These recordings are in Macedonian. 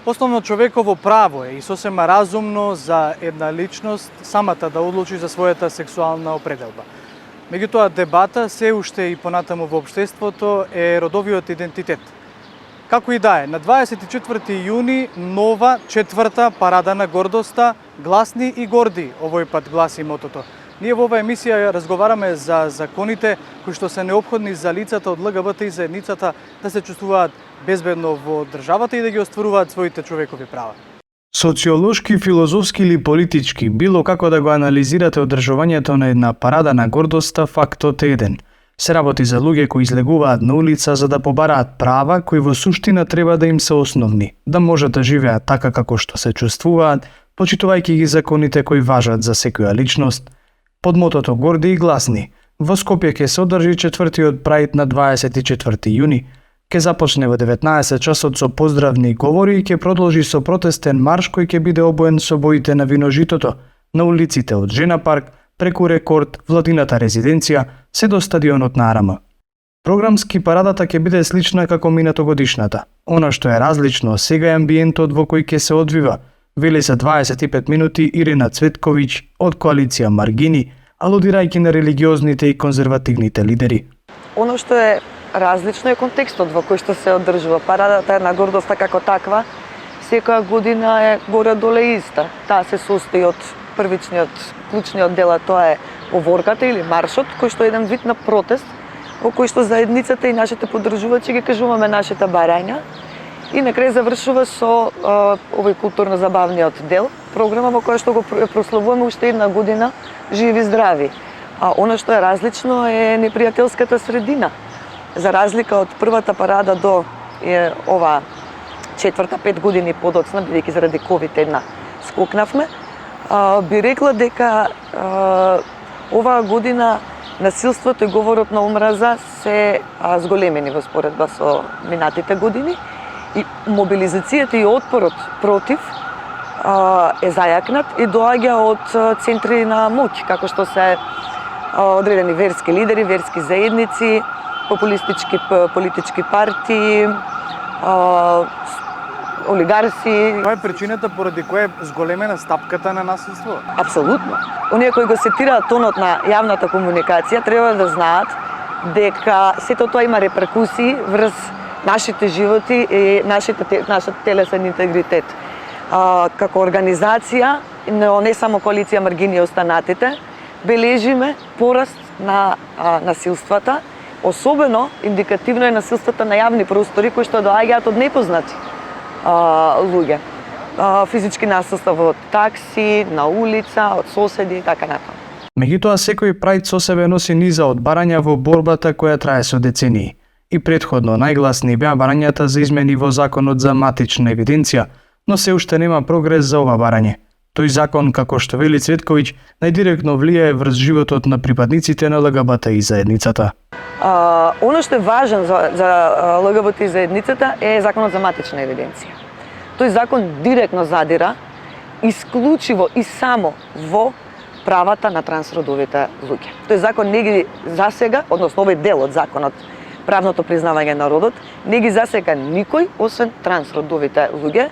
Основно човеково право е и сосема разумно за една личност самата да одлучи за својата сексуална определба. Меѓутоа, дебата се уште и понатаму во општеството е родовиот идентитет. Како и да е, на 24 јуни нова четврта парада на гордоста, гласни и горди, овој пат гласи мотото. Ние во оваа емисија разговараме за законите кои што се неопходни за лицата од ЛГБТ и заедницата да се чувствуваат безбедно во државата и да ги остваруваат своите човекови права. Социолошки, филозофски или политички, било како да го анализирате одржувањето на една парада на гордоста, фактот е еден. Се работи за луѓе кои излегуваат на улица за да побараат права кои во суштина треба да им се основни, да можат да живеат така како што се чувствуваат, почитувајќи ги законите кои важат за секоја личност. Под мотото горди и гласни, во Скопје ќе се одржи четвртиот праид на 24 јуни, ќе започне во 19 часот со поздравни говори и ќе продолжи со протестен марш кој ќе биде обоен со боите на виножитото на улиците од Жена парк, преку Рекорд, Владината резиденција, се до стадионот на АРМ. Програмски парадата ќе биде слична како минатогодишната. Она што е различно сега е амбиентот во кој ќе се одвива, вели за 25 минути Ирина Цветковиќ од коалиција Маргини, алудирајќи на религиозните и конзервативните лидери. Оно што е различно е контекстот во кој што се одржува. Парадата на гордоста како таква секоја година е горе-доле иста. Таа се состои од првичниот, клучниот дел, а тоа е поворката или маршот, кој што е еден вид на протест во кој што заедницата и нашите поддржувачи ги кажуваме нашите барања и на крај завршува со овој културно-забавниот дел, програма во која што го прославуваме уште една година живи здрави. А она што е различно е непријателската средина. За разлика од првата парада до ова четврта 5 години подоцна, бидејќи заради ковид една скокнавме, би рекла дека оваа година насилството и говорот на омраза се зголемени во споредба со минатите години и мобилизацијата и отпорот против е зајакнат и доаѓа од центри на моќ, како што се одредени верски лидери, верски заедници, популистички политички партии, олигарси. Која е причината поради која е зголемена стапката на насилство? Апсолутно. Оние кои го сетираат тонот на јавната комуникација треба да знаат дека сето тоа има реперкусии врз нашите животи и нашиот телесен интегритет. Како организација, но не само коалиција Маргини и останатите, бележиме пораст на насилствата. Особено индикативно е насилствата на јавни простори кои што доаѓаат од непознати луѓе. Физички насилства во такси, на улица, од соседи и така натаму. Меѓутоа, секој праид со себе носи низа од барања во борбата која трае со децении. И предходно најгласни беа барањата за измени во законот за матична евиденција, но се уште нема прогрес за ова барање. Тој закон, како што вели Цветковиќ, најдиректно влијае врз животот на припадниците на ЛГБТ и заедницата. Оно што е важен за ЛГБТ и заедницата е законот за матична евиденција. Тој закон директно задира исклучиво и само во правата на трансродовите луѓе. Тој закон не ги засега, односно овој дел од законот, правното признавање на родот, не ги засега никој освен трансродовите луѓе.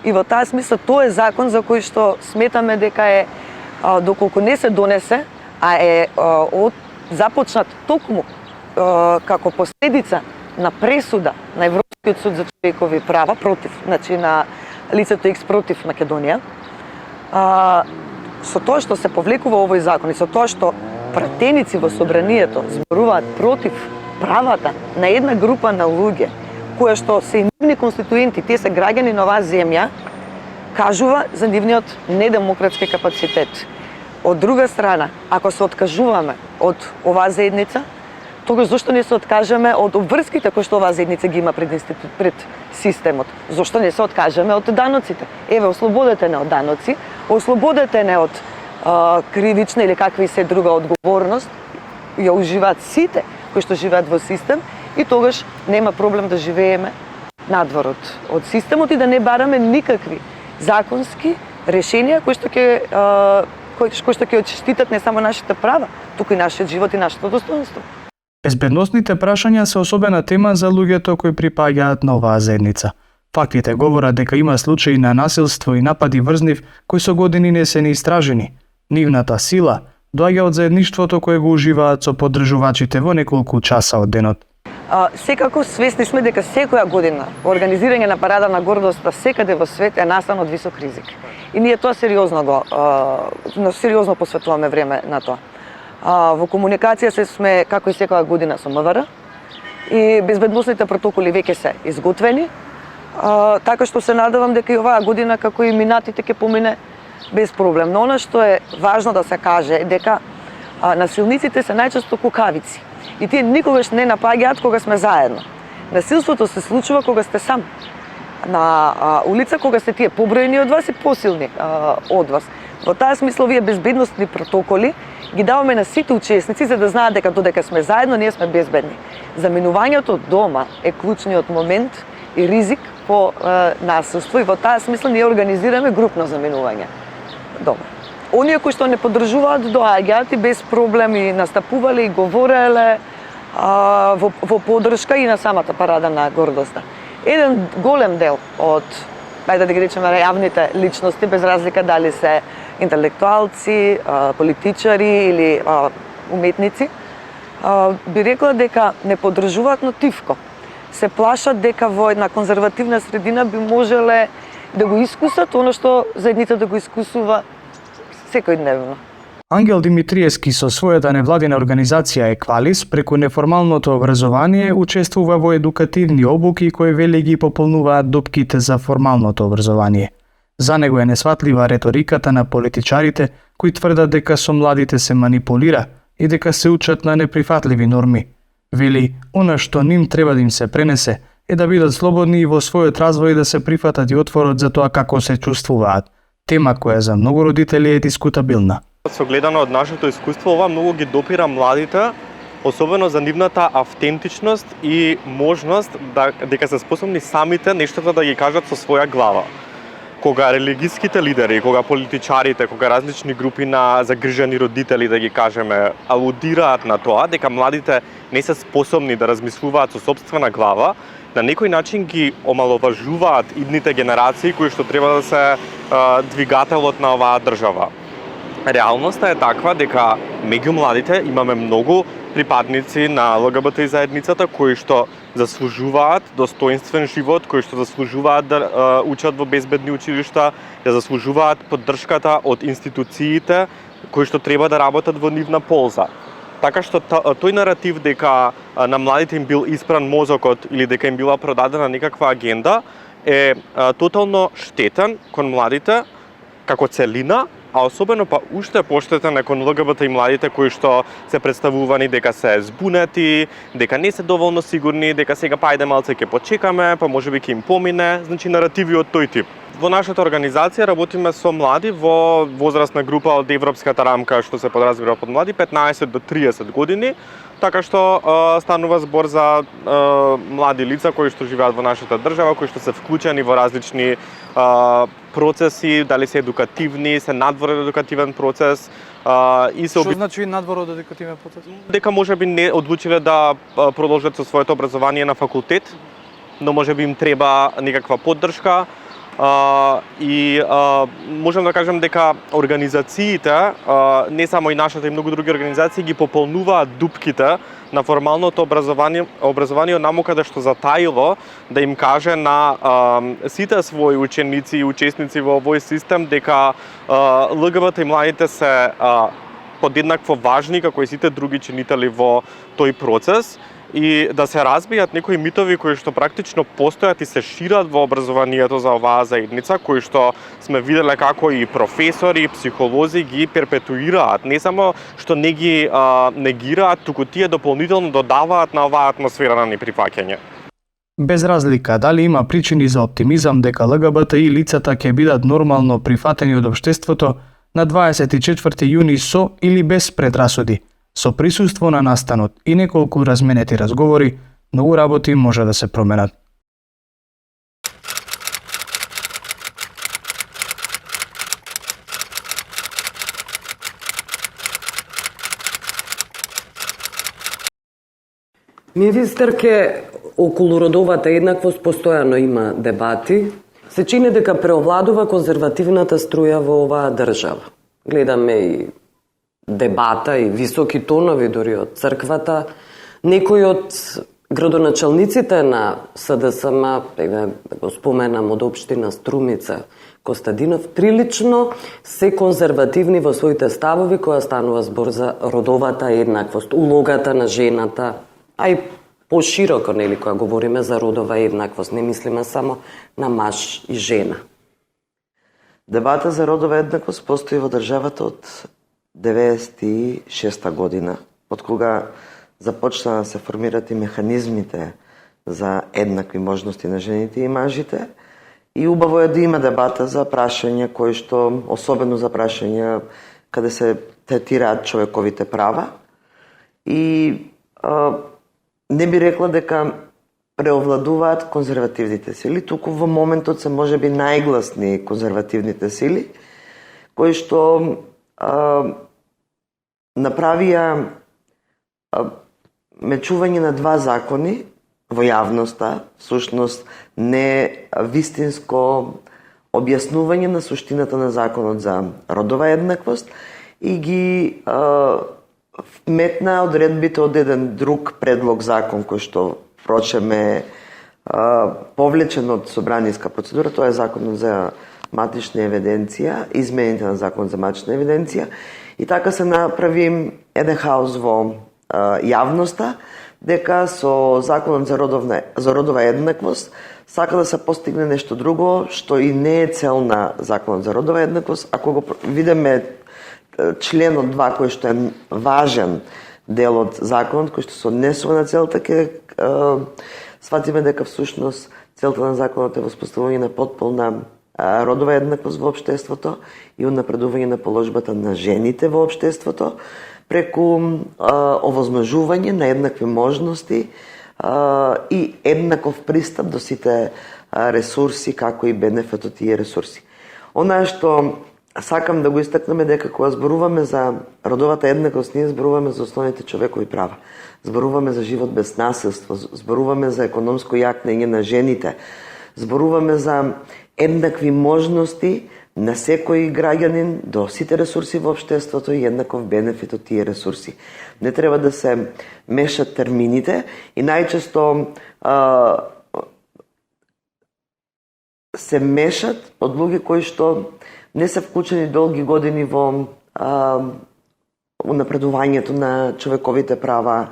И во таа смисла тоа е закон за кој што сметаме дека е, доколку не се донесе, а е започнат токму како последица на пресуда на Европскиот суд за човекови права против, значи на лицето X против Македонија, со тоа што се повлекува овој закон и со тоа што пратеници во собранието зборуваат против правата на една група на луѓе која што се и нивни конституенти, тие се граѓани на оваа земја, кажува за нивниот недемократски капацитет. Од друга страна, ако се откажуваме од оваа заедница, тогаш зошто не се откажеме од обврските кои што оваа заедница ги има пред системот? Зошто не се откажеме од даноците? Еве, ослободете не од даноци, ослободете не од кривична или какви се друга одговорност, ја уживаат сите кои што живеат во систем и тогаш нема проблем да живееме надвор од системот и да не бараме никакви законски решенија кои што ќе отштитат не само нашите права, туку и нашиот живот и нашето достоинство. Безбедносните прашања се особена тема за луѓето кои припаѓаат на оваа заедница. Фактите говорат дека има случаи на насилство и напади врз нив кои со години не се неистражени. Нивната сила доаѓа од заедништвото кое го уживаат со поддржувачите во неколку часа од денот. Секако свесни сме дека секоја година организирање на парада на гордоста секаде во свет е настан од висок ризик. И ние тоа сериозно посветуваме време на тоа. Во комуникација сме како и секоја година со МВР и безбедносните протоколи веќе се изготвени. Така што се надевам дека и оваа година како и минатите ќе помине без проблем. Но она што е важно да се каже е дека насилниците се најчесто кукавици. И тие никогаш не напаѓаат кога сме заедно. Насилството се случува кога сте сам на улица, кога сте тие поброени од вас и посилни од вас. Во таа смисла овие безбедносни протоколи ги даваме на сите учесници за да знаат дека додека сме заедно ние сме безбедни. Заминувањето дома е клучниот момент и ризик по насилство и во таа смисла ние организираме групно заминување дома. Оние кои што не поддржуваат доаѓаат и без проблеми настапувале и говореле во поддршка и на самата парада на гордоста. Еден голем дел од, ајде да ги речеме, јавните личности, без разлика дали се интелектуалци, политичари или уметници, би рекла дека не поддржуваат, но тивко. Се плашат дека во една конзервативна средина би можеле да го искусат оно што заедницата го искусува секојдневно. Ангел Димитриевски со својата невладина организација Еквалис преку неформалното образование учествува во едукативни обуки кои вели ги пополнуваат дупките за формалното образование. За него е несватлива реториката на политичарите кои тврдат дека со младите се манипулира и дека се учат на неприфатливи норми. Вели, она што ним треба да им се пренесе е да бидат слободни и во својот развој да се прифатат и отворот за тоа како се чувствуваат. Тема која за многу родители е дискутабилна. Согледано од нашето искуство, ова многу ги допира младите, особено за нивната автентичност и можност дека се способни самите нештата да ги кажат со своја глава. Кога религиските лидери, кога политичарите, кога различни групи на загрижени родители, да ги кажеме, алудираат на тоа дека младите не се способни да размислуваат со сопствена глава, на некој начин ги омаловажуваат идните генерации кои што треба да се двигателот на оваа држава. Реалноста е таква дека меѓу младите имаме многу припадници на ЛГБТ заедницата кои што заслужуваат достоинствен живот, кои што заслужуваат да учат во безбедни училишта, да заслужуваат поддршката од институциите кои што треба да работат во нивна полза. Така што тој наратив дека на младите им бил испран мозокот или дека им била продадена некаква агенда е тотално штетен кон младите како целина, а особено па уште поштетен кон ЛГБТ и младите кои што се представувани дека се збунети, дека не се доволно сигурни, дека сега па ајде малце ќе почекаме, па можеби ќе им помине, значи наративи од тој тип. Во нашата организација работиме со млади во возрастна група од европската рамка што се подразбира под млади 15 до 30 години, така што станува збор за млади лица кои што живеат во нашата држава, кои што се вклучени во различни процеси, дали се едукативни, се надвор едукативен процес и се Што значи надвор од едукативен процес? дека можеби не одлучиле да продолжат со своето образование на факултет, но можеби им треба некаква поддршка. Можам да кажам дека организациите, не само и нашата и многу други организации, ги пополнуваат дупките на формалното образование наму каде што затаило да им каже на сите своји ученици и учесници во овој систем дека ЛГБТ и младите се подеднакво важни како и сите други чинители во тој процес и да се разбијат некои митови кои што практично постојат и се шират во образованието за оваа заедница, кои што сме виделе како и професори и психолози ги перпетуираат, не само што не ги негираат, туку тие дополнително додаваат на оваа атмосфера на неприфаќање. Без разлика дали има причини за оптимизам дека ЛГБТ и лицата ќе бидат нормално прифатени од општеството на 24 јуни со или без предрасуди, со присуство на настанот и неколку разменети разговори, многу работи може да се променат. Министер ќе околу родовата еднаквост постојано има дебати. Се чини дека преовладува конзервативната струја во оваа држава. Гледаме и дебата и високи тонови дури од црквата. Некои од градоначалниците на СДСМ, да го споменам од општина Струмица, Костадинов, прилично се конзервативни во своите ставови кога станува збор за родовата еднаквост, улогата на жената, а и пошироко, нели, кога говориме за родова еднаквост, не мислиме само на маж и жена. Дебата за родова еднаквост постои во државата од 96 година, од кога започна да се формират и механизмите за еднакви можности на жените и мажите. И убаво е да има дебата за прашања кои што, особено за прашања каде се третираат човековите права. И не би рекла дека преовладуваат конзервативните сили, туку во моментот се можеби најгласни конзервативните сили, кои што направија мечување на два закони во јавноста, всушност не вистинско објаснување на суштината на законот за родова еднаквост и ги вметна одредбите од еден друг предлог закон кој што впрочем е повлечен од собраниска процедура, тоа е законот за матична евиденција, измените на законот за матична евиденција, и така се направи еден хаос во јавноста, дека со законот за родова еднаквост сака да се постигне нешто друго, што и не е цел на законот за родова еднаквост. Ако го видиме членот 2, кој што е важен дел од законот, кој што се однесува на целта, ќе сватиме дека всушност целта на законот е воспоставување на потполна родова еднаквост во општеството и унапредување на положбата на жените во општеството преку овозможување на еднакви можности и еднаков пристап до сите ресурси, како и бенефит од тие ресурси. Она што сакам да го истакнеме дека кога зборуваме за родовата еднаквост, ние зборуваме за основните човекови права. Зборуваме за живот без насилство, зборуваме за економско јакнење на жените, зборуваме за еднакви можности на секој граѓанин до сите ресурси во општеството и еднаков бенефит од тие ресурси. Не треба да се мешат термините и најчесто се мешат од луѓе кои што не се вклучени долги години во унапредувањето на човековите права,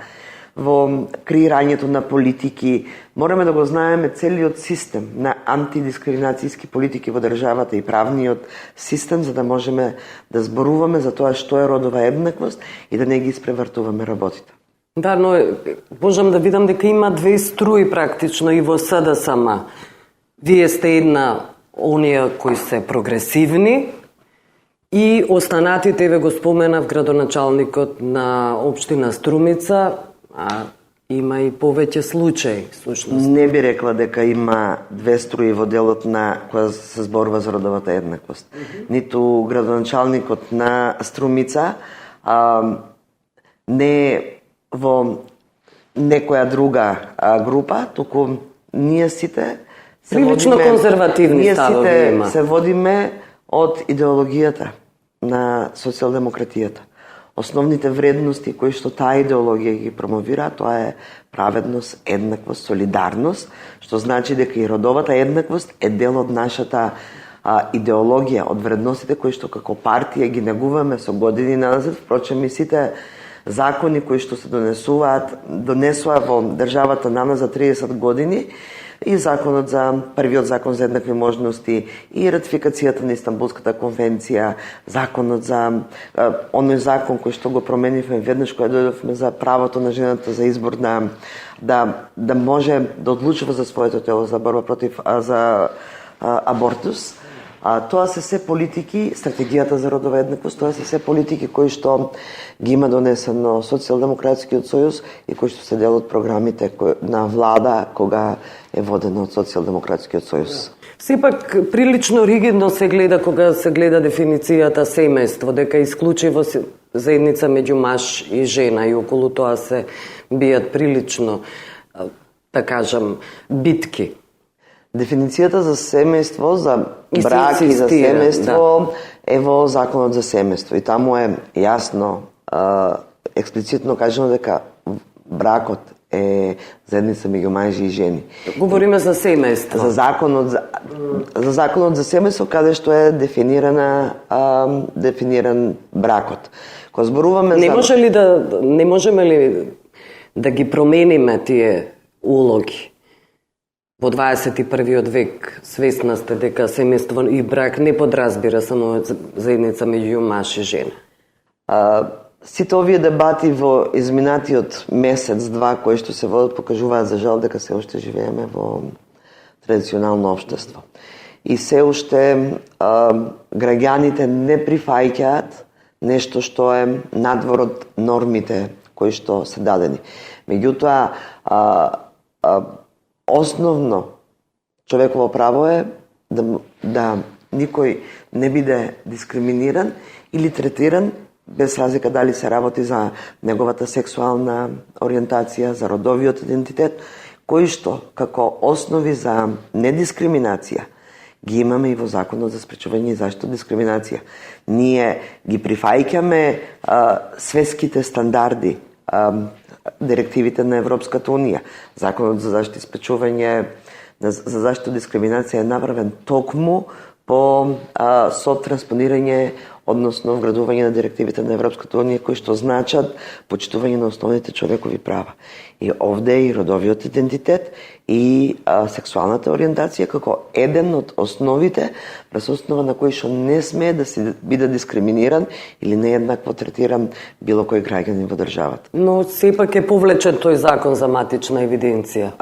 во креирањето на политики. Мораме да го знаеме целиот систем на антидискриминацијски политики во државата и правниот систем, за да можеме да зборуваме за тоа што е родова еднаквост и да не ги испревртуваме работите. Да, но можам да видам дека има две струи практично и во СДСМ. Вие сте една оние кои се прогресивни и останатите, ве го споменав, градоначалникот на општина Струмица, а има и повеќе случаи, всушност. Не би рекла дека има две струи во делот на која се зборува за родовата еднаквост. Ниту градоначалникот на Струмица не во некоја друга група, туку ние сите се прилично конзервативни ставови има. Ние сите се водиме од идеологијата на социјалдемократијата. Основните вредности кои што таа идеологија ги промовира, тоа е праведност, еднаквост, солидарност, што значи дека и родовата еднаквост е дел од нашата идеологија, од вредностите кои што како партија ги негуваме со години назад. Впрочем, и сите закони кои што се донесува во државата на за 30 години, и законот за првиот закон за еднакви можности, и ратификацијата на Истанбулската конвенција, законот за оној закон кој што го променивме веднаш кога дојдовме за правото на жената за избор да може да одлучува за своето тело, за борба против абортус. Тоа се се политики, стратегијата за родова еднаквост, тоа се се политики кои што ги има донесено Социјалдемократскиот сојуз и кои што се дел од програмите на влада кога е водена од Социјалдемократскиот сојуз. Сепак прилично ригидно се гледа кога се гледа дефиницијата семејство, дека исклучиво заедница меѓу маж и жена и околу тоа се бијат прилично. да кажам, битки. Дефиницијата за семејство, за И се брак и за инсистира, семејство е во Законот за семејство. И таму е јасно, експлицитно кажано дека бракот е заедница меѓу мажи и жени. Говориме за семејство. За законот за семејство, каде што е дефиниран бракот. Кога зборуваме Не можеме ли да ги промениме тие улоги? Во 21. век свесна сте дека семејство и брак не подразбира само заедница меѓу маж и жена. Сите овие дебати во изминатиот месец-два кои што се водат покажуваат за жал дека се уште живееме во традиционално општество. И се уште граѓаните не прифаќаат нешто што е надвор од нормите кои што се дадени. Меѓутоа, основно човеково право е да никој не биде дискриминиран или третиран без разлика дали се работи за неговата сексуална ориентација, за родовиот идентитет, кои што како основи за недискриминација ги имаме и во Законот за спречување и заштита од дискриминација. Ние ги прифаќаме светските стандарди, директивите на Европската унија. Законот за заштита и спречување за заштита од дискриминација е направен токму со транспонирање, односно вградување на директивите на Европската унија кои што значат почитување на основните човекови права. И овде е и родовиот идентитет и сексуалната ориентација како еден од основите врз основа на кои што не смее да се биде дискриминиран или нееднакво третиран било кој граѓанин во државата. Но сепак е повлечен тој закон за матична евиденција.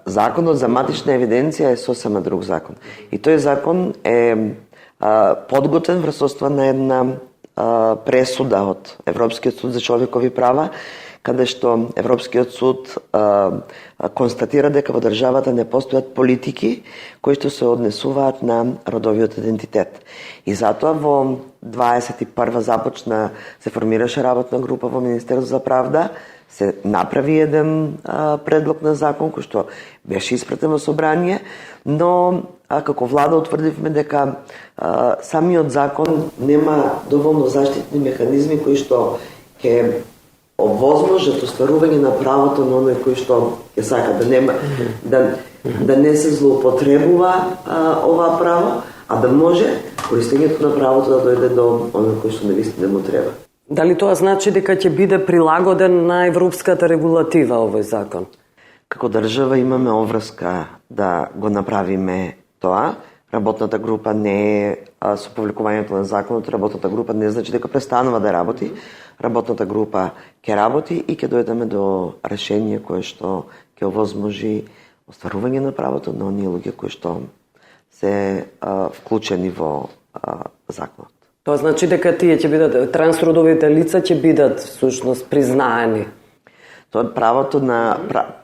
Законот за матична евиденција е сосема друг закон. И тој закон е подготвен врз основа на една пресуда од Европскиот суд за човекови права, каде што Европскиот суд констатира дека во државата не постојат политики кои што се однесуваат на родовиот идентитет. И затоа во 21 се формираше работна група во Министерството за правда, се направи еден предлог на закон кој што беше испратен во собрание, но како влада утврдивме дека самиот закон нема доволно заштитни механизми кои што ќе овозможат остварување на правото на оној кој што ќе сака да нема да не се злоупотребува ова право, а да може користењето на правото да дојде до оној кој што навистина му треба. Дали тоа значи дека ќе биде прилагоден на европската регулатива овој закон? Како држава имаме обврска да го направиме тоа. Работната група не е со публикувањето на законот, работната група не значи дека престанува да работи. Работната група ќе работи и ќе дојдеме до решение кое што ќе овозможи остварување на правото на оние луѓе кои што се вклучени во законот. Тоа значи дека тие ќе бидат трансродовите лица ќе бидат всушност признаени. Тоа е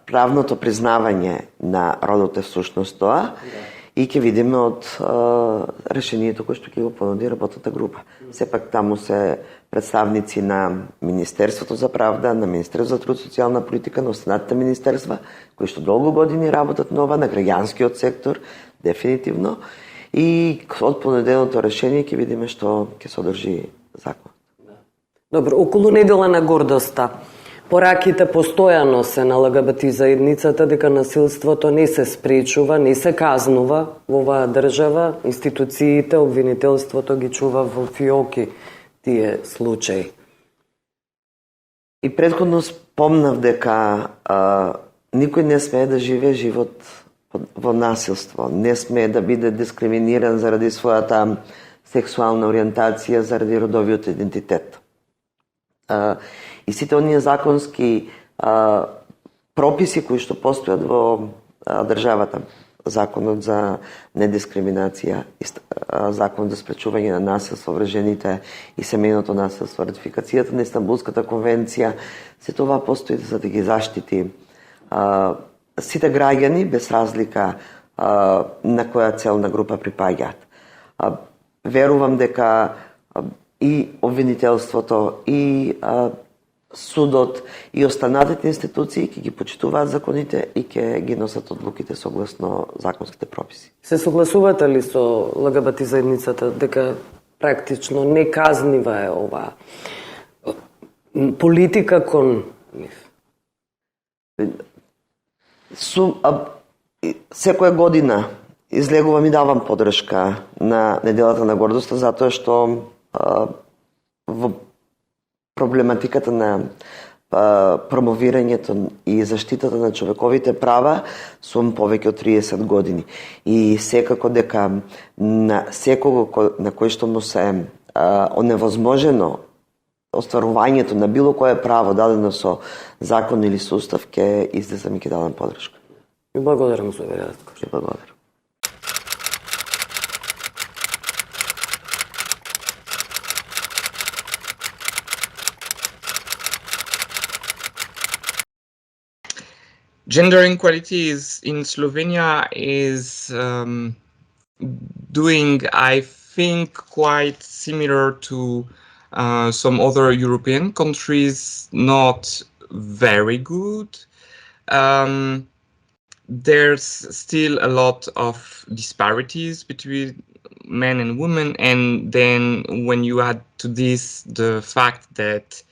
правното признавање на родот е всушност тоа. И ќе видиме од решението кое што ќе го понуди работната група. Сепак таму се представници на Министерството за правда, на Министерството за труд и социјална политика, на останатите министерства, кои што долго години работат на ова, на граѓанскиот сектор, дефинитивно. И од понуденото решение ќе видиме што ќе содржи законот. Добро, околу недела на гордоста. Пораките постојано се на ЛГБТ заедницата дека насилството не се спречува, не се казнува во оваа држава, институциите, обвинителството ги чува во фиоки тие случаи. И претходно спомнав дека никој не смее да живее живот во насилство, не смее да биде дискриминиран заради својата сексуална ориентација, заради родовиот идентитет. И сите оние законски прописи кои што постојат во државата, законот за недискриминација, законот за спречување на насилство врз жените и семејното насилство, ратификацијата на Истанбулската конвенција, се тоа постои за да ги заштити сите граѓани без разлика на која целна група припаѓаат. Верувам дека и обвинителството и судот и останатите институции ќе ги почитуваат законите и ќе ги носат одлуките согласно законските прописи. Се согласувате ли со ЛГБТ заедницата дека практично неказнива е оваа политика кон нив? Секоја година излегувам и давам подршка на неделата на гордоста затоа што во проблематиката на промовирањето и заштитата на човековите права сум повеќе од 30 години. И секако дека на секого на кој што му се оневозможено остварувањето на било кое право дадено со закон или со устав, ќе излезам и ќе дадам подршка. И благодарам за овој разговор. Ќе благодарам. Gender inequality in Slovenia is doing, I think, quite similar to some other European countries, not very good. There's still a lot of disparities between men and women, and then when you add to this the fact that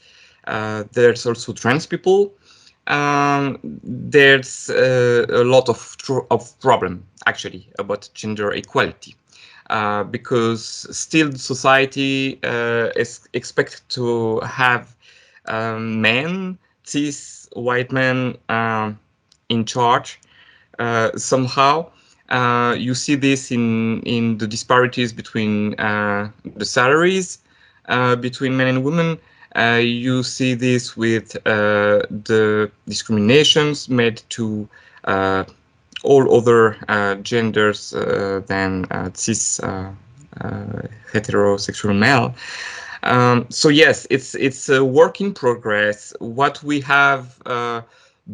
there's also trans people, there's a lot of problem actually about gender equality, because still society is expected to have men, cis white men, in charge somehow. You see this in the disparities between the salaries between men and women. You see this with the discriminations made to all other genders than cis heterosexual male. So yes, it's a work in progress. What we have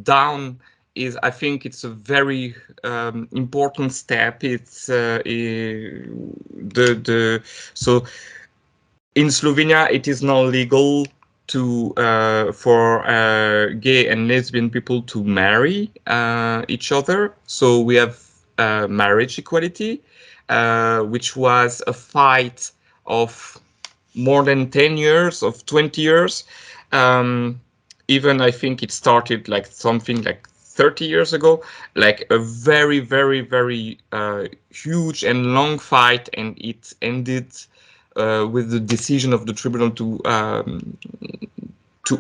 done is, I think, it's a very important step. It's so in Slovenia, it is now legal to for gay and lesbian people to marry each other. So we have marriage equality, which was a fight of more than 10 years, of 20 years. Even I think it started like something like 30 years ago, like a very, very, very huge and long fight, and it ended with the decision of the tribunal to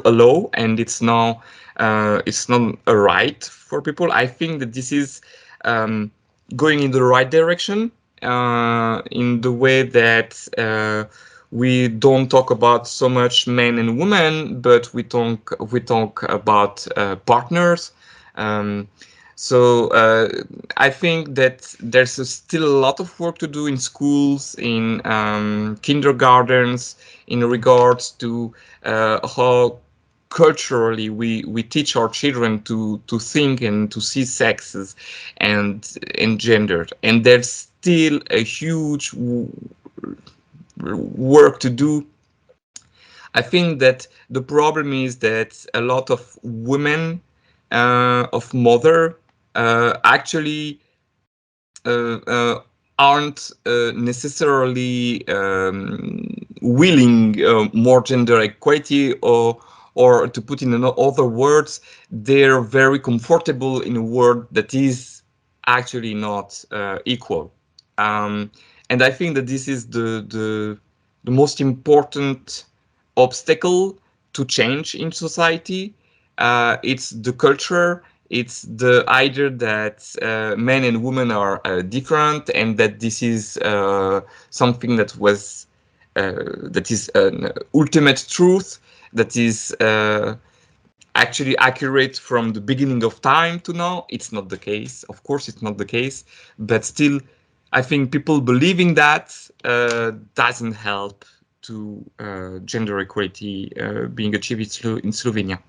allow, and it's now it's not a right for people. I think that this is going in the right direction, in the way that we don't talk about so much men and women, but we talk about partners. So I think that there's still a lot of work to do in schools, in kindergartens, in regards to how culturally we teach our children to think and to see sexes and gender. And there's still a huge work to do. I think that the problem is that a lot of women of mother actually aren't necessarily willing more gender equality, or to put in other words, they're very comfortable in a world that is actually not equal. And I think that this is the most important obstacle to change in society. It's the culture. It's the idea that men and women are different, and that this is something that was that is an ultimate truth, that is actually accurate from the beginning of time to now. It's not the case. Of course, it's not the case. But still, I think people believing that doesn't help to gender equality being achieved in Slovenia.